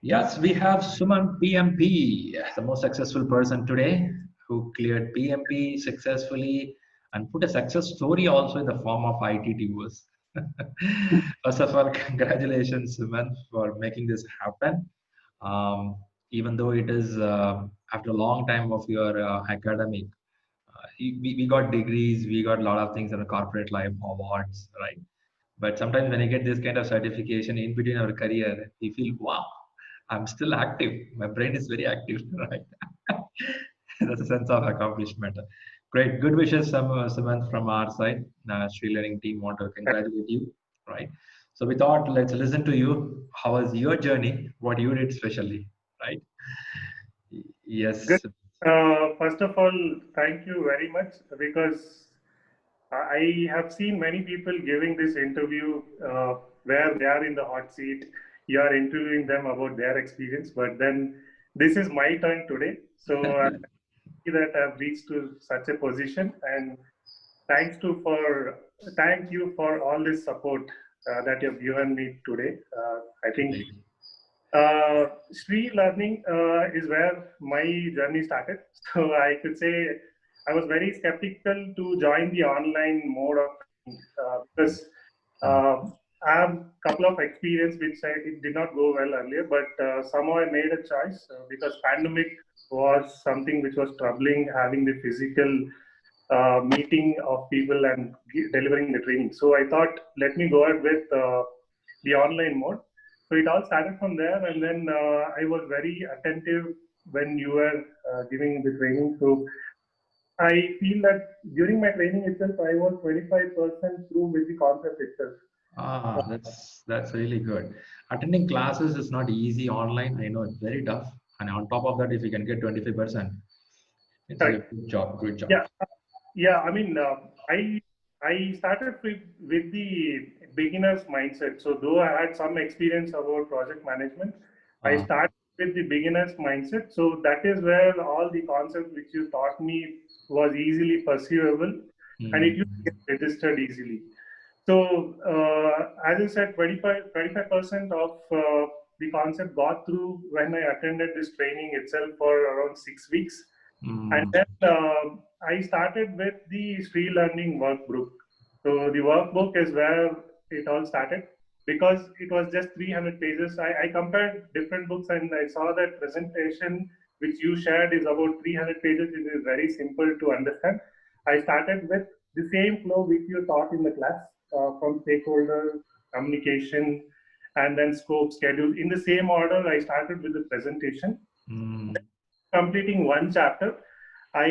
Yes, we have Sumanth PMP, the most successful person today, who cleared PMP successfully and put a success story also in the form of ITTOs. First of all, congratulations, Sumanth, for making this happen. Um, Even though it is after a long time of your academic, we got degrees, we got a lot of things in the corporate life, awards, right? But sometimes when I get this kind of certification in between our career, we feel, wow, I'm still active. My brain is very active, right? That's a sense of accomplishment. Great. Good wishes, Samantha, from our side. ShriLearning team want to congratulate you, right? So we thought, let's listen to you. How was your journey? What you did specially, right? Good. Yes. First of all, thank you very much because I have seen many people giving this interview where they are in the hot seat. You are interviewing them about their experience, but then this is my turn today. So I'm happy that I've reached to such a position, and thank you for all this support that you've given me today. I think ShriLearning is where my journey started. So I could say I was very skeptical to join the online mode of training because uh, I have a couple of experience which it did not go well earlier, but somehow I made a choice because pandemic was something which was troubling, having the physical meeting of people and delivering the training. So I thought, let me go ahead with the online mode. So it all started from there, and then I was very attentive when you were giving the training. So I feel that during my training itself, I was 25% through with the concept itself. That's really good. Attending classes is not easy online. I know it's very tough. And on top of that, if you can get 25%, it's a Correct. good job. Good job. Yeah, yeah. I mean, I started with the beginner's mindset. So though I had some experience about project management, I Uh, started with the beginner's mindset. So that is where all the concepts which you taught me was easily perceivable, and it used to mm, get registered easily. So as I said, 25% of the concept got through when I attended this training itself for around 6 weeks. And mm, then I started with the ShriLearning workbook. So the workbook is where it all started because it was just 300 pages. I compared different books and I saw that presentation which you shared is about 300 pages. It is very simple to understand. I started with the same flow which you taught in the class from stakeholder communication and then scope schedule. In the same order, I started with the presentation. mm. Completing one chapter, I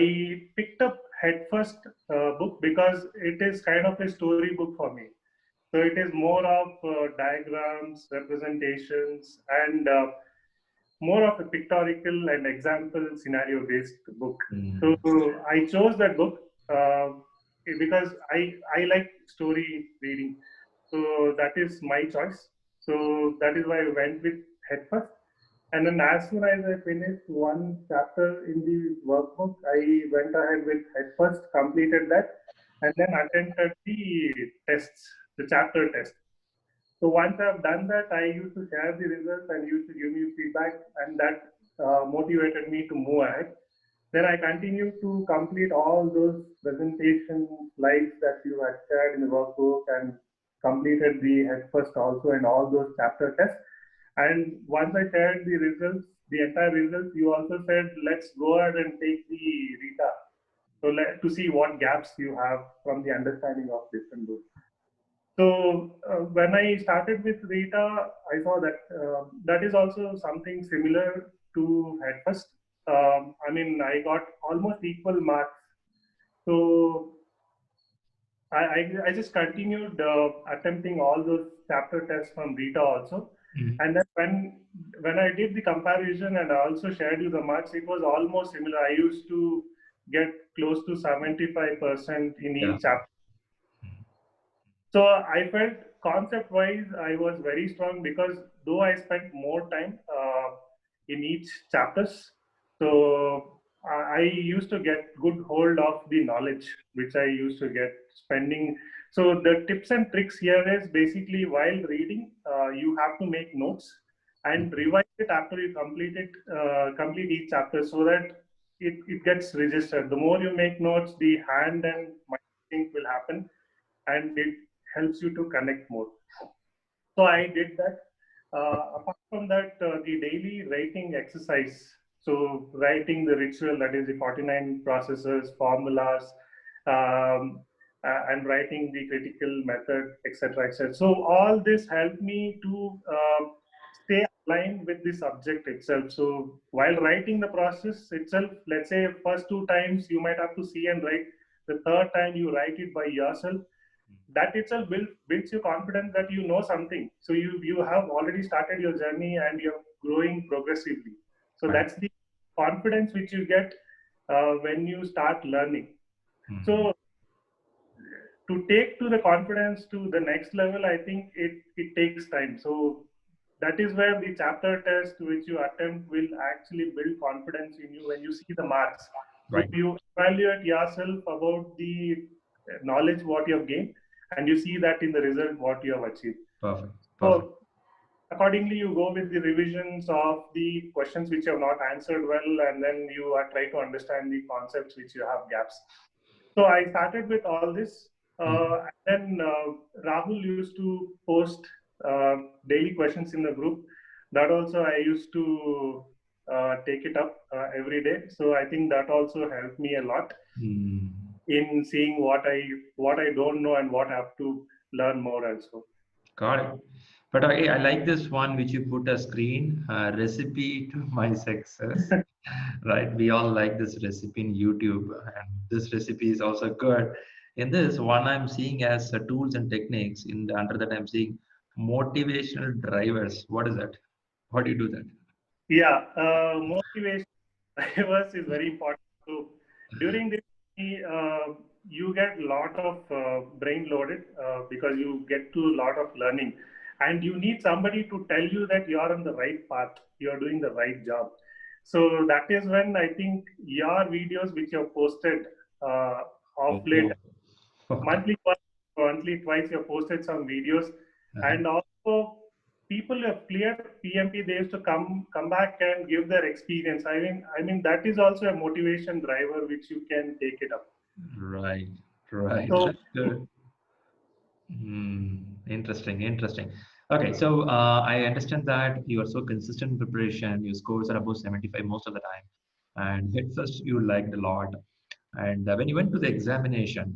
picked up Headfirst book because it is kind of a story book for me. So it is more of diagrams, representations, and more of a pictorial and example scenario based book. So Mm. I chose that book because I like story reading. So that is my choice. So that is why I went with Headfirst. And then as soon as I finished one chapter in the workbook, I went ahead with Headfirst, completed that, and then attended the tests, the chapter test. So once I've done that, I used to share the results and used to give me feedback, and that motivated me to move ahead. Then I continued to complete all those presentation slides that you had shared in the workbook and completed the Headfirst also and all those chapter tests. And once I shared the results, the entire results, you also said, let's go ahead and take the Rita. So to see what gaps you have from the understanding of different books. So when I started with Rita, I saw that that is also something similar to Headfirst. I mean, I got almost equal marks. So I just continued attempting all those chapter tests from Rita also. Mm. And then when I did the comparison and I also shared you the marks, it was almost similar. I used to get close to 75% in Yeah. each chapter. So I felt concept wise, I was very strong because though I spent more time in each chapters, so I used to get good hold of the knowledge which I used to get spending. So the tips and tricks here is basically while reading, you have to make notes, and revise it after you complete each chapter, so that it gets registered. The more you make notes, the hand and mind sync will happen, and it helps you to connect more. So I did that. Apart from that, the daily writing exercise. So writing the ritual, that is the 49 processes, formulas, and writing the critical method, etc., etc. So all this helped me to stay aligned with the subject itself. So while writing the process itself, let's say first 2 times you might have to see and write. The third time you write it by yourself. That itself builds you confidence that you know something. So you have already started your journey and you're growing progressively. So Right. that's the confidence which you get when you start learning. So to take to the confidence to the next level, I think it takes time. So that is where the chapter test which you attempt will actually build confidence in you when you see the marks. So Right. you evaluate yourself about the knowledge what you have gained, and you see that in the result what you have achieved. Perfect. Perfect. So accordingly, you go with the revisions of the questions which you have not answered well, and then you are try to understand the concepts which you have gaps. So I started with all this. And then Rahul used to post daily questions in the group. That also I used to take it up every day. So I think that also helped me a lot in seeing what I don't know and what I have to learn more also. Got it. But I like this one which you put a screen recipe to my success. Right? We all like this recipe in YouTube, and this recipe is also good. In this one, I'm seeing as tools and techniques. In the under that, I'm seeing motivational drivers. What is that? How do you do that? Yeah, motivation drivers is very important. So during this, you get a lot of brain loaded because you get to a lot of learning, and you need somebody to tell you that you are on the right path, you are doing the right job. So that is when I think your videos which you have posted of late, Oh, okay. monthly, monthly twice, you have posted some videos, Uh-huh. and also people who have cleared PMP, they used to come back and give their experience. I mean that is also a motivation driver which you can take it up. Right, right. So That's good. Interesting, interesting. Okay, so I understand that you are so consistent in preparation. Your scores are above 75 most of the time, and at first you liked a lot. And when you went to the examination,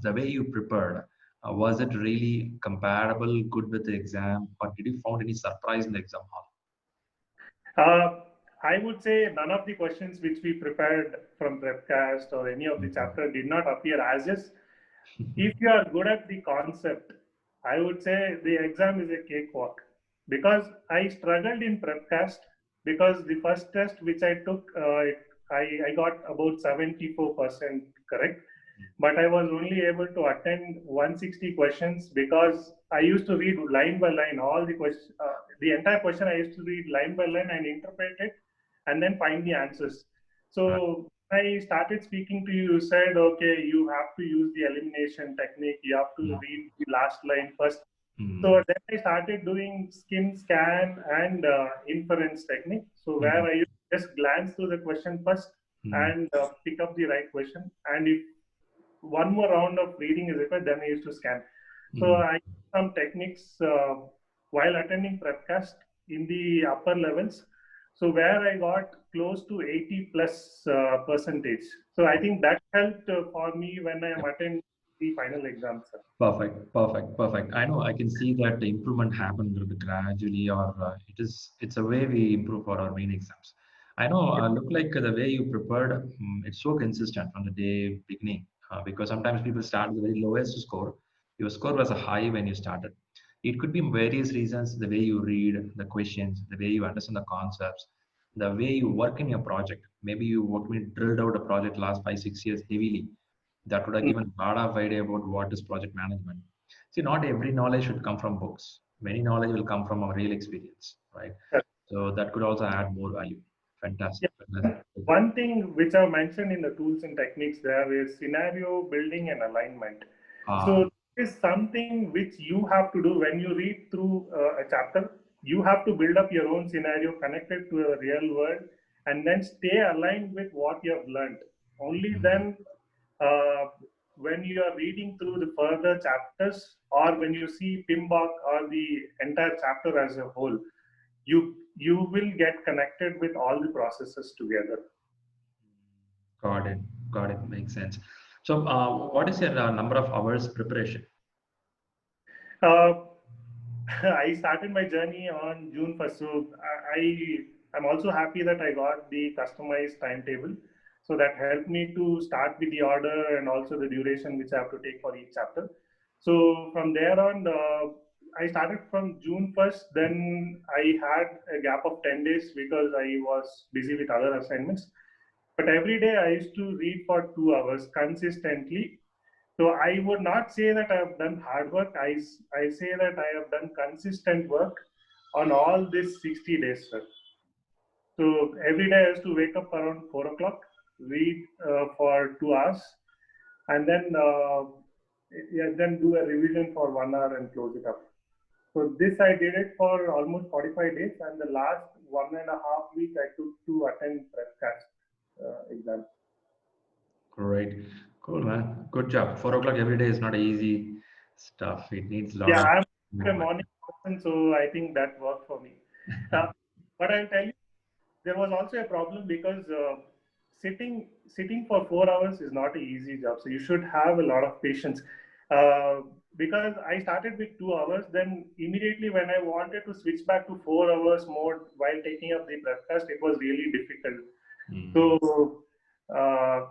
the way you prepared, was it really comparable, good with the exam, or did you found any surprise in the exam hall? uh, I would say none of the questions which we prepared from Prepcast or any of the Mhm. chapter did not appear as is. If you are good at the concept, I would say the exam is a cakewalk, because I struggled in Prepcast because the first test which I took, I got about 74% correct, but I was only able to attend 160 questions because I used to read line by line all the questions, the entire question I used to read line by line and interpret it, and then find the answers. Right. So I started speaking to you, you said, okay, you have to use the elimination technique, you have to read the last line first. So Mm. then I started doing skin scan and inference technique. So where Mm. I used to just glance through the question first Mm. and pick up the right question. And if one more round of reading is required, then I used to scan. So Mm. I used some techniques while attending Prepcast in the upper levels. So where I got close to 80 plus percentage. So I think that helped for me when I am attending the final exams. Perfect, perfect, perfect. I know I can see that the improvement happened a little bit gradually, or it's a way we improve for our main exams. I know, look like the way you prepared, it's so consistent from the day beginning. Because sometimes people start with the very lowest score. Your score was a high when you started. It could be various reasons: the way you read the questions, the way you understand the concepts, the way you work in your project. Maybe you worked drilled out a project last 5, 6 years heavily, that would have given a lot of idea about what is project management. See, not every knowledge should come from books. Many knowledge will come from our real experience, right? So that could also add more value. Fantastic. Yeah. One thing which I've mentioned in the tools and techniques there is scenario building and alignment. Ah, So this is something which you have to do when you read through a chapter. you have to build up your own scenario connected to the real world, and then stay aligned with what you have learned. Only then, uh, when you are reading through the further chapters, or when you see PMBOK or the entire chapter as a whole, you will get connected with all the processes together. Got it. Got it. Makes sense. So, what is your number of hours preparation? Uh, I started my journey on June 1st. So I'm also happy that I got the customized timetable. So that helped me to start with the order and also the duration which I have to take for each chapter. So from there on, I started from June 1st. Then I had a gap of 10 days because I was busy with other assignments. But every day I used to read for 2 hours consistently. So I would not say that I have done hard work. I say that I have done consistent work on all these 60 days, sir. So every day I used to wake up around 4 o'clock, read for 2 hours, and then do a revision for 1 hour and close it up. So this I did it for almost 45 days, and the last 1.5 weeks I took to attend prep exam. Great. Cool, man. Good job. 4 o'clock every day is not easy stuff. It needs a lot Yeah, of. I'm a morning person, so I think that worked for me. Uh, but I'll tell you, there was also a problem because sitting for 4 hours is not an easy job. So you should have a lot of patience. Uh, because I started with 2 hours, then immediately when I wanted to switch back to 4 hours mode while taking up the broadcast, it was really difficult. So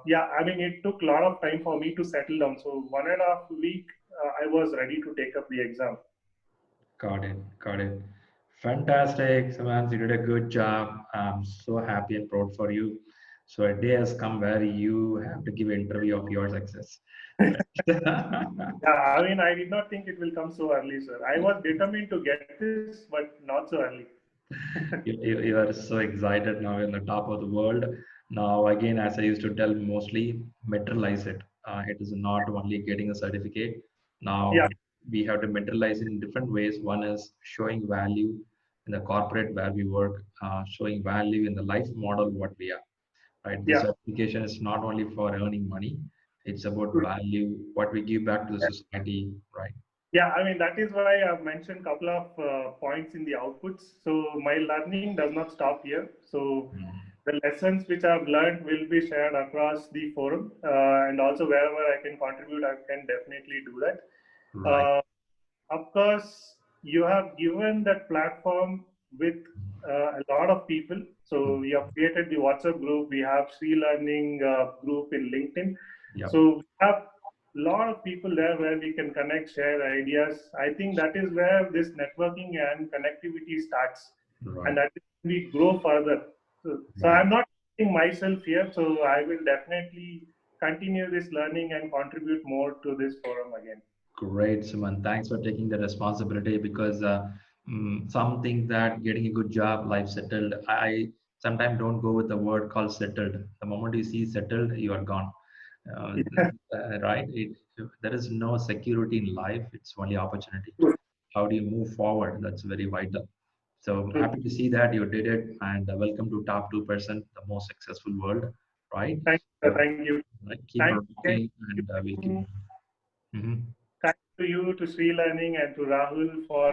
yeah, I mean, it took a lot of time for me to settle down. So 1.5 week, I was ready to take up the exam. Got it. Got it. Fantastic, Samantha. You did a good job. I'm so happy and proud for you. So a day has come where you have to give an interview of your success. Yeah, I mean, I did not think it will come so early, sir. I was determined to get this, but not so early. You are so excited now in the top of the world. Now, again, as I used to tell, mostly materialize it. It is not only getting a certificate. Yeah, Now, we have to materialize in different ways. One is showing value in the corporate where we work, showing value in the life model what we are. Right. This yeah. application is not only for earning money. It's about value, what we give back to the society. Right. Yeah, I mean, that is why I've mentioned a couple of points in the outputs. So my learning does not stop here. So the lessons which I've learned will be shared across the forum, and also wherever I can contribute, I can definitely do that. Right. Of course, you have given that platform with a lot of people. So we have created the WhatsApp group. We have ShriLearning group in LinkedIn. Yep. So we have a lot of people there where we can connect, share ideas. I think that is where this networking and connectivity starts, Right. and that is we grow further. So I'm not putting myself here. So I will definitely continue this learning and contribute more to this forum again. Great, Suman. Thanks for taking the responsibility because some think that getting a good job, life settled. I sometimes don't go with the word called settled. The moment you see settled, you are gone. Uh, right? There is no security in life. It's only opportunity. How do you move forward? That's very vital. So I'm happy to see that you did it, and welcome to top 2%, the most successful world. Right? So, Thank you. right, keep Thank rocking, and we'll keep. you. Mhm. Thank to you, to ShriLearning, and to Rahul for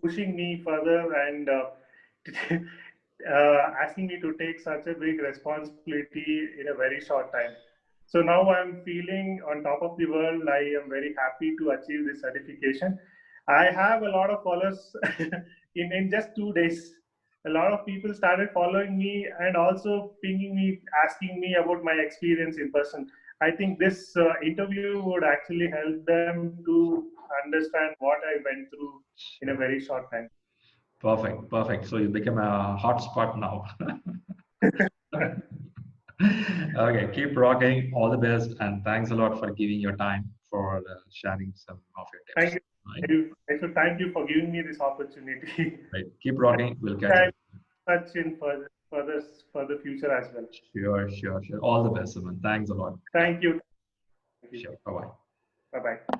pushing me further and asking me to take such a big responsibility in a very short time. So now I'm feeling on top of the world. I am very happy to achieve this certification. I have a lot of followers in just 2 days. A lot of people started following me and also pinging me, asking me about my experience in person. I think this interview would actually help them to understand what I went through in a very short time. Perfect, perfect. So you become a hotspot now. Okay, keep rocking. All the best, and thanks a lot for giving your time for sharing some of your Thank tips. you. Right? Thank you for giving me this opportunity. Right. Keep rocking. We'll catch up. I'm such in for the future as well. Sure, sure, sure. All the best, Suman. Thanks a lot. Thank you. Thank you. Sure. Bye bye. Bye bye.